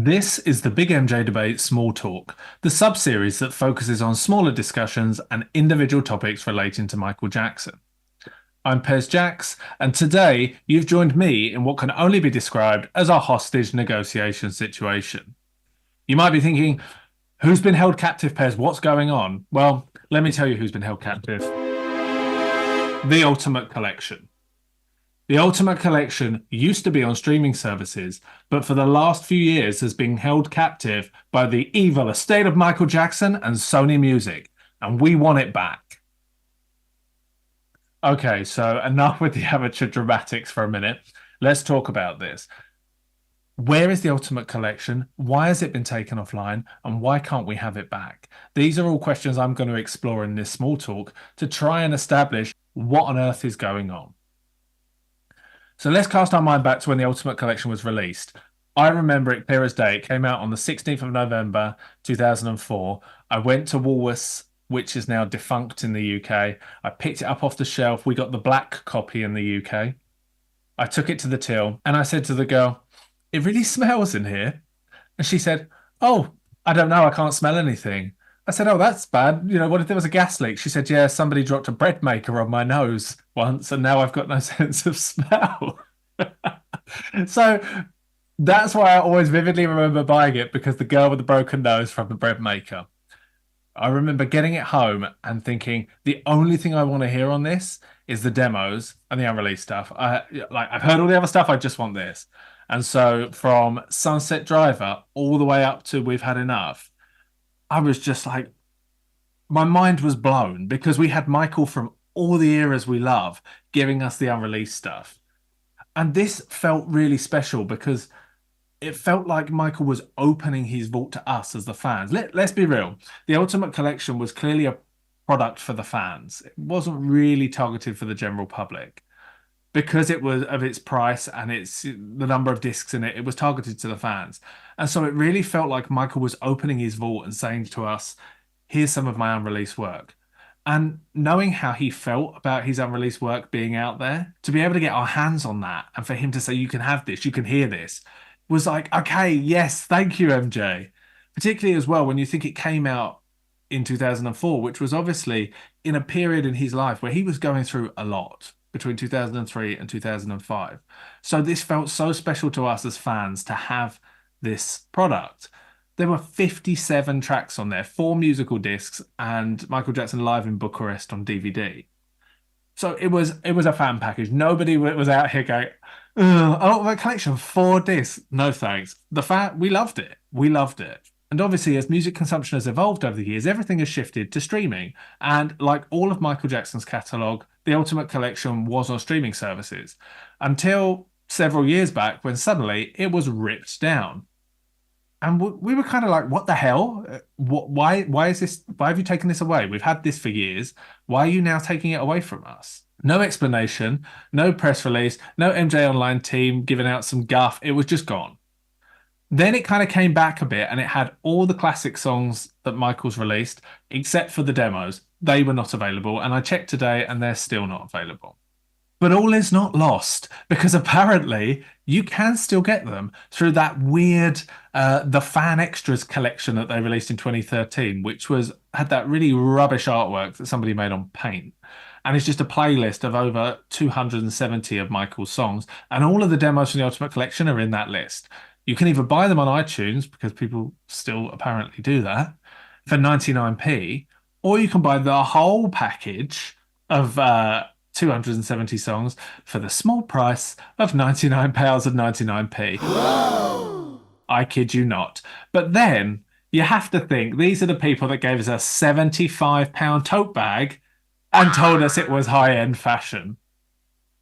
This is the Big MJ Debate Small Talk, the sub-series that focuses on smaller discussions and individual topics relating to Michael Jackson. I'm Pez Jax, and today you've joined me in what can only be described as a hostage negotiation situation. You might be thinking, who's been held captive, Pez? What's going on? Well, let me tell you who's been held captive. The Ultimate Collection. The Ultimate Collection used to be on streaming services, but for the last few years has been held captive by the evil estate of Michael Jackson and Sony Music, and we want it back. Okay, so enough with the amateur dramatics for a minute. Let's talk about this. Where is the Ultimate Collection? Why has it been taken offline? And why can't we have it back? These are all questions I'm going to explore in this small talk to try and establish what on earth is going on. So let's cast our mind back to when the Ultimate Collection was released. I remember it clear as day. It came out on the 16th of November, 2004. I went to Woolworths, which is now defunct in the UK. I picked it up off the shelf. We got the black copy in the UK. I took it to the till and I said to the girl, "It really smells in here." And she said, "Oh, I don't know. I can't smell anything." I said, "Oh, that's bad. What if there was a gas leak?" She said, "Yeah, somebody dropped a bread maker on my nose once, and now I've got no sense of smell." So that's why I always vividly remember buying it, because the girl with the broken nose from the bread maker. I remember getting it home and thinking, the only thing I want to hear on this is the demos and the unreleased stuff. I've heard all the other stuff. I just want this. And so from Sunset Driver all the way up to We've Had Enough, I was just like, my mind was blown, because we had Michael from all the eras we love giving us the unreleased stuff. And this felt really special because it felt like Michael was opening his vault to us as the fans. Let's be real. The Ultimate Collection was clearly a product for the fans. It wasn't really targeted for the general public. Because it was of its price and its the number of discs in it, it was targeted to the fans. And so it really felt like Michael was opening his vault and saying to us, "Here's some of my unreleased work." And knowing how he felt about his unreleased work being out there, to be able to get our hands on that and for him to say, "You can have this, you can hear this," was like, okay, yes, thank you, MJ. Particularly as well when you think it came out in 2004, which was obviously in a period in his life where he was going through a lot between 2003 and 2005. So this felt so special to us as fans to have this product. There were 57 tracks on there, 4 musical discs, and Michael Jackson Live in Bucharest on DVD. So it was a fan package. Nobody was out here going, "Oh, my collection, 4 discs." No thanks. We loved it. We loved it. And obviously, as music consumption has evolved over the years, everything has shifted to streaming. And like all of Michael Jackson's catalogue, the Ultimate Collection was on streaming services until several years back, when suddenly it was ripped down. And we were kind of like, what the hell? Why is this? Why have you taken this away? We've had this for years. Why are you now taking it away from us? No explanation, no press release, no MJ Online team giving out some guff. It was just gone. Then it kind of came back a bit, and it had all the classic songs that Michael's released, except for the demos. They were not available, and I checked today and they're still not available. But all is not lost, because apparently you can still get them through that weird the Fan Extras collection that they released in 2013, which had that really rubbish artwork that somebody made on Paint. And it's just a playlist of over 270 of Michael's songs, and all of the demos from the Ultimate Collection are in that list. You can either buy them on iTunes, because people still apparently do that, for 99p, or you can buy the whole package of 270 songs for the small price of £99 and 99p. Whoa! I kid you not. But then you have to think, these are the people that gave us a £75 tote bag and told us it was high-end fashion.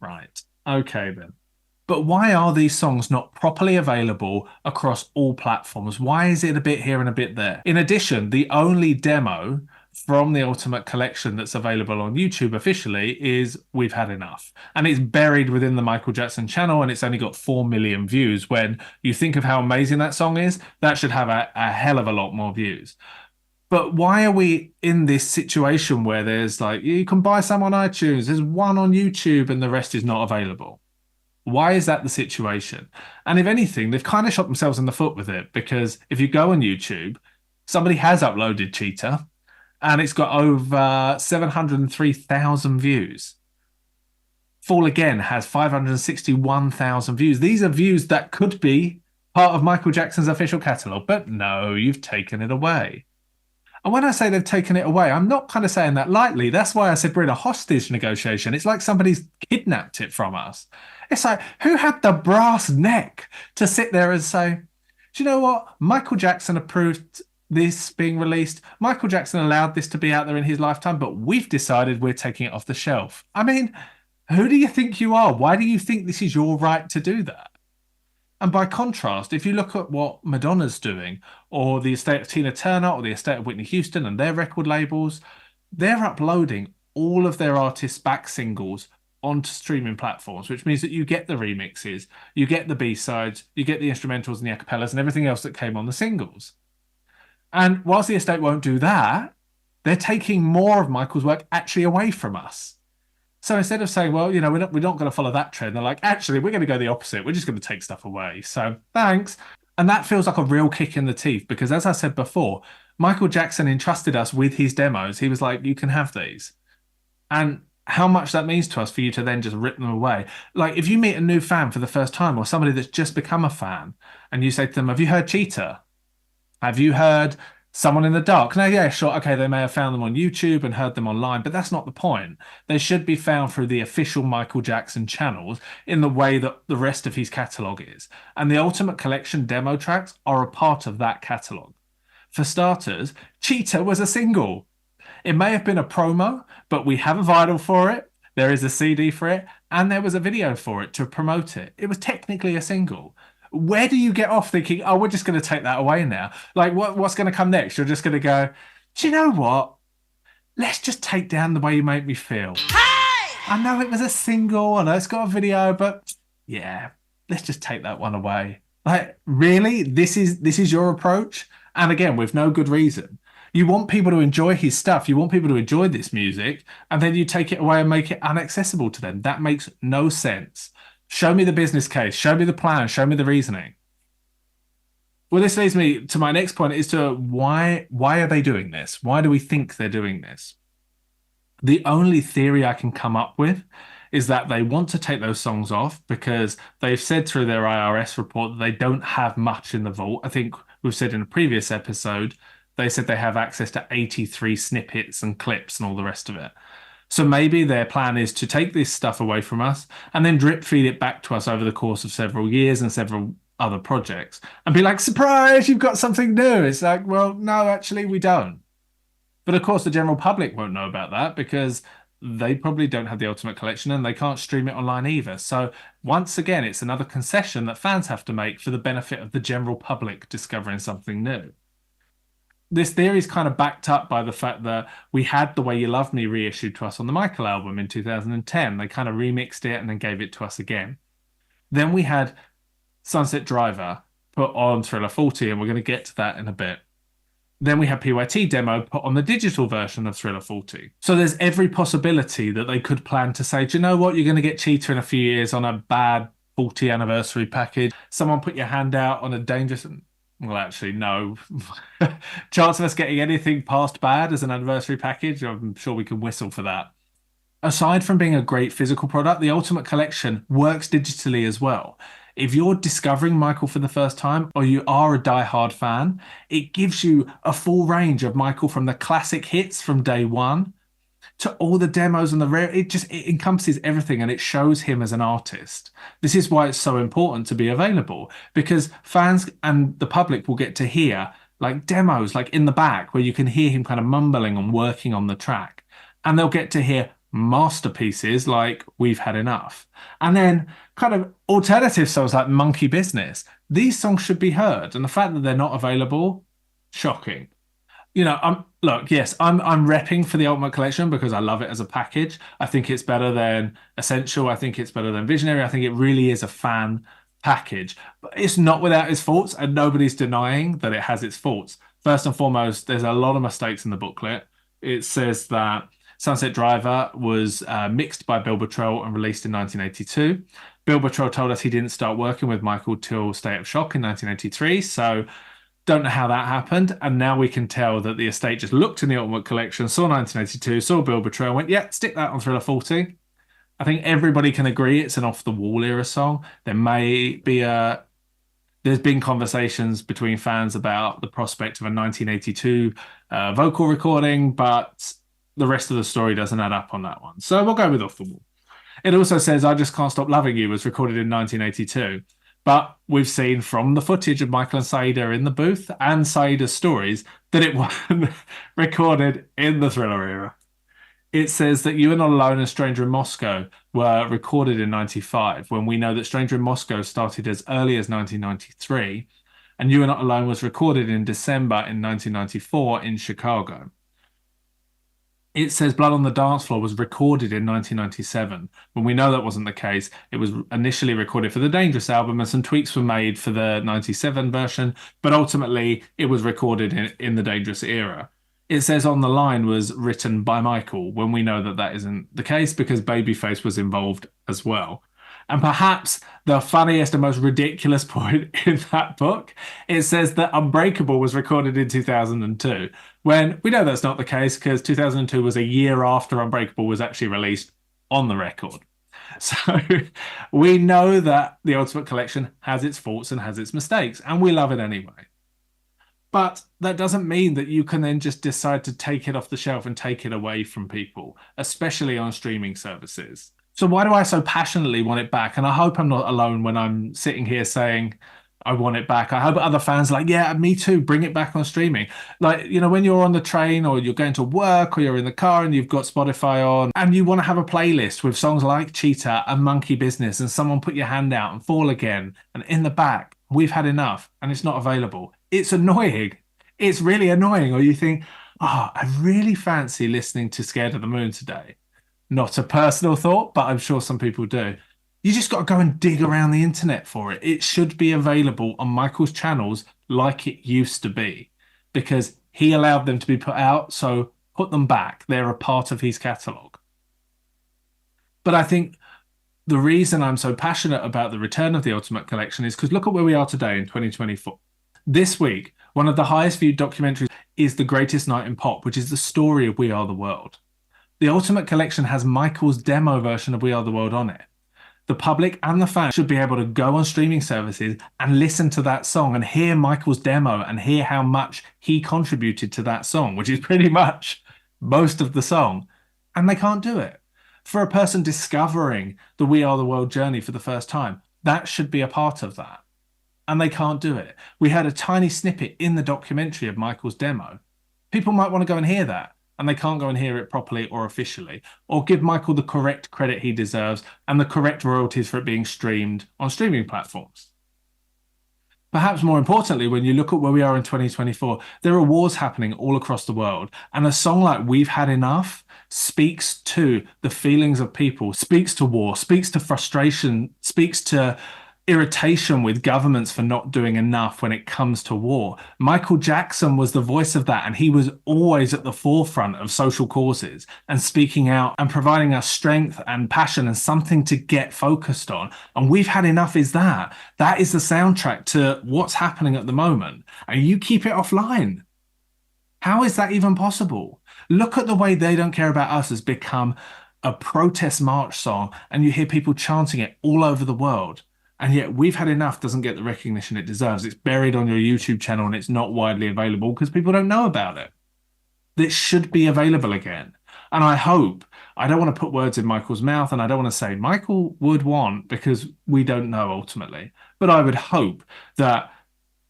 Right. Okay, then. But why are these songs not properly available across all platforms? Why is it a bit here and a bit there? In addition, the only demo from the Ultimate Collection that's available on YouTube officially is We've Had Enough. And it's buried within the Michael Jackson channel, and it's only got 4 million views. When you think of how amazing that song is, that should have a hell of a lot more views. But why are we in this situation where there's like, you can buy some on iTunes, there's one on YouTube, and the rest is not available? Why is that the situation? And if anything, they've kind of shot themselves in the foot with it because if you go on YouTube, somebody has uploaded Cheetah and it's got over 703,000 views. Fall Again has 561,000 views. These are views that could be part of Michael Jackson's official catalogue, but no, you've taken it away. And when I say they've taken it away, I'm not kind of saying that lightly. That's why I said we're in a hostage negotiation. It's like somebody's kidnapped it from us. It's like, who had the brass neck to sit there and say, do you know what? Michael Jackson approved this being released. Michael Jackson allowed this to be out there in his lifetime, but we've decided we're taking it off the shelf. I mean, who do you think you are? Why do you think this is your right to do that? And by contrast, if you look at what Madonna's doing, or the estate of Tina Turner, or the estate of Whitney Houston and their record labels, they're uploading all of their artists' back singles onto streaming platforms, which means that you get the remixes, you get the B-sides, you get the instrumentals and the acapellas and everything else that came on the singles. And whilst the estate won't do that, they're taking more of Michael's work actually away from us. So instead of saying, well, we're not going to follow that trend, they're like, actually, we're going to go the opposite. We're just going to take stuff away. So thanks. And that feels like a real kick in the teeth because, as I said before, Michael Jackson entrusted us with his demos. He was like, you can have these. And how much that means to us for you to then just rip them away. Like if you meet a new fan for the first time or somebody that's just become a fan and you say to them, have you heard Cheetah? Have you heard Someone in the Dark? No, yeah, sure. Okay, they may have found them on YouTube and heard them online, but that's not the point. They should be found through the official Michael Jackson channels in the way that the rest of his catalogue is. And the Ultimate Collection demo tracks are a part of that catalogue. For starters, Cheetah was a single. It may have been a promo, but we have a vinyl for it. There is a CD for it, and there was a video for it to promote it. It was technically a single. Where do you get off thinking, oh, we're just going to take that away now? Like, what's going to come next? You're just going to go, do you know what? Let's just take down The Way You Make Me Feel. Hey! I know it was a single, I know it's got a video, but yeah, let's just take that one away. Like, really? This is your approach? And again, with no good reason. You want people to enjoy his stuff. You want people to enjoy this music, and then you take it away and make it inaccessible to them. That makes no sense. Show me the business case. Show me the plan. Show me the reasoning. Well, this leads me to my next point is to why are they doing this? Why do we think they're doing this? The only theory I can come up with is that they want to take those songs off because they've said through their IRS report that they don't have much in the vault. I think we've said in a previous episode, they said they have access to 83 snippets and clips and all the rest of it. So maybe their plan is to take this stuff away from us and then drip feed it back to us over the course of several years and several other projects and be like, surprise, you've got something new. It's like, well, no, actually, we don't. But of course, the general public won't know about that because they probably don't have the Ultimate Collection and they can't stream it online either. So once again, it's another concession that fans have to make for the benefit of the general public discovering something new. This theory is kind of backed up by the fact that we had The Way You Love Me reissued to us on the Michael album in 2010. They kind of remixed it and then gave it to us again. Then we had Sunset Driver put on Thriller 40, and we're going to get to that in a bit. Then we had PYT demo put on the digital version of Thriller 40. So there's every possibility that they could plan to say, do you know what? You're going to get Cheetah in a few years on a bad 40 anniversary package. Someone put your hand out on a dangerous... Well, actually, no. Chance of us getting anything past bad as an anniversary package, I'm sure we can whistle for that. Aside from being a great physical product, the Ultimate Collection works digitally as well. If you're discovering Michael for the first time, or you are a die-hard fan, it gives you a full range of Michael from the classic hits from day one to all the demos and the rare. It encompasses everything and it shows him as an artist. This is why it's so important to be available, because fans and the public will get to hear like demos like in the back where you can hear him kind of mumbling and working on the track, and they'll get to hear masterpieces like We've Had Enough, and then kind of alternative songs like Monkey Business. These songs should be heard, and the fact that they're not available, shocking. I'm repping for the Ultimate Collection because I love it as a package. I think it's better than Essential. I think it's better than Visionary. I think it really is a fan package. But it's not without its faults, and nobody's denying that it has its faults. First and foremost, there's a lot of mistakes in the booklet. It says that Sunset Driver was mixed by Bill Bottrell and released in 1982. Bill Bottrell told us he didn't start working with Michael till State of Shock in 1983, so don't know how that happened. And now we can tell that the estate just looked in the Ultimate Collection, saw 1982, saw Bill Bottrell, and went, yeah, stick that on Thriller 40. I think everybody can agree it's an off the wall era song. There's been conversations between fans about the prospect of a 1982 vocal recording, but the rest of the story doesn't add up on that one. So we'll go with off the wall. It also says I Just Can't Stop Loving You was recorded in 1982. But we've seen from the footage of Michael and Saida in the booth and Saida's stories that it wasn't recorded in the Thriller era. It says that You Are Not Alone and Stranger in Moscow were recorded in 95, when we know that Stranger in Moscow started as early as 1993, and You Are Not Alone was recorded in December in 1994 in Chicago. It says Blood on the Dance Floor was recorded in 1997. When we know that wasn't the case, it was initially recorded for the Dangerous album and some tweaks were made for the 97 version, but ultimately it was recorded in the Dangerous era. It says On the Line was written by Michael, when we know that that isn't the case because Babyface was involved as well. And perhaps the funniest and most ridiculous point in that book, it says that Unbreakable was recorded in 2002, when we know that's not the case because 2002 was a year after Unbreakable was actually released on the record. So we know that the Ultimate Collection has its faults and has its mistakes, and we love it anyway. But that doesn't mean that you can then just decide to take it off the shelf and take it away from people, especially on streaming services. So why do I so passionately want it back? And I hope I'm not alone when I'm sitting here saying I want it back. I hope other fans are like, yeah, me too, bring it back on streaming. Like, you know, when you're on the train or you're going to work or you're in the car and you've got Spotify on and you want to have a playlist with songs like Cheetah and Monkey Business and Someone Put Your Hand Out and Fall Again and in the back, We've Had Enough and it's not available. It's annoying. It's really annoying. Or you think, oh, I really fancy listening to Scared of the Moon today. Not a personal thought, but I'm sure some people do. You just got to go and dig around the internet for it. It should be available on Michael's channels like it used to be because he allowed them to be put out. So put them back. They're a part of his catalogue. But I think the reason I'm so passionate about the return of the Ultimate Collection is because look at where we are today in 2024. This week, one of the highest viewed documentaries is The Greatest Night in Pop, which is the story of We Are the World. The Ultimate Collection has Michael's demo version of We Are the World on it. The public and the fans should be able to go on streaming services and listen to that song and hear Michael's demo and hear how much he contributed to that song, which is pretty much most of the song. And they can't do it. For a person discovering the We Are the World journey for the first time, that should be a part of that. And they can't do it. We had a tiny snippet in the documentary of Michael's demo. People might want to go and hear that. And they can't go and hear it properly or officially, or give Michael the correct credit he deserves and the correct royalties for it being streamed on streaming platforms. Perhaps more importantly, when you look at where we are in 2024, there are wars happening all across the world. And a song like We've Had Enough speaks to the feelings of people, speaks to war, speaks to frustration, speaks to irritation with governments for not doing enough when it comes to war. Michael Jackson was the voice of that, and he was always at the forefront of social causes and speaking out and providing us strength and passion and something to get focused on. And We've Had Enough is that. That is the soundtrack to what's happening at the moment. And you keep it offline. How is that even possible? Look at the way They Don't Care About Us has become a protest march song, and you hear people chanting it all over the world. And yet We've Had Enough doesn't get the recognition it deserves. It's buried on your YouTube channel and it's not widely available because people don't know about it. This should be available again. And I hope, I don't want to put words in Michael's mouth and I don't want to say Michael would want because we don't know ultimately. But I would hope that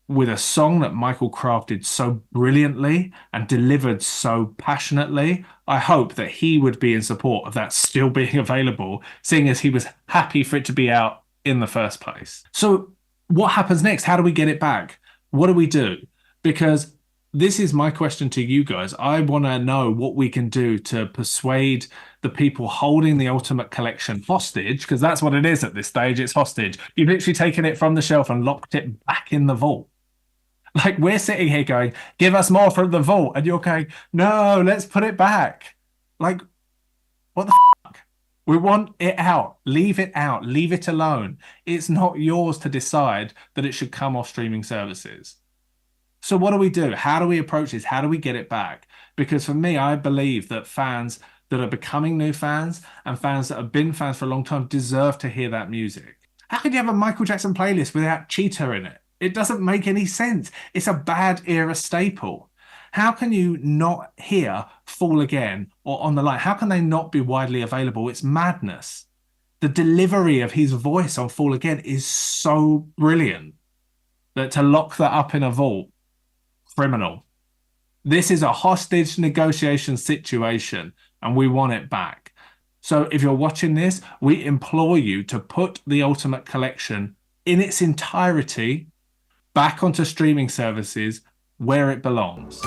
with a song that Michael crafted so brilliantly and delivered so passionately, I hope that he would be in support of that still being available, seeing as he was happy for it to be out in the first place. So what happens next? How do we get it back? What do we do? Because this is my question to you guys. I want to know what we can do to persuade the people holding the Ultimate Collection hostage, because that's what it is at this stage. It's hostage. You've literally taken it from the shelf and locked it back in the vault. Like we're sitting here going, give us more from the vault. And you're going, no, let's put it back. Like, What the fuck? We want it out. Leave it out. Leave it alone. It's not yours to decide that it should come off streaming services. So what do we do? How do we approach this? How do we get it back? Because for me, I believe that fans that are becoming new fans and fans that have been fans for a long time deserve to hear that music. How can you have a Michael Jackson playlist without Cheetah in it? It doesn't make any sense. It's a bad era staple. How can you not hear Fall Again or On the Line? How can they not be widely available? It's madness. The delivery of his voice on Fall Again is so brilliant that to lock that up in a vault, criminal. This is a hostage negotiation situation and we want it back. So if you're watching this, we implore you to put the Ultimate Collection in its entirety back onto streaming services where it belongs.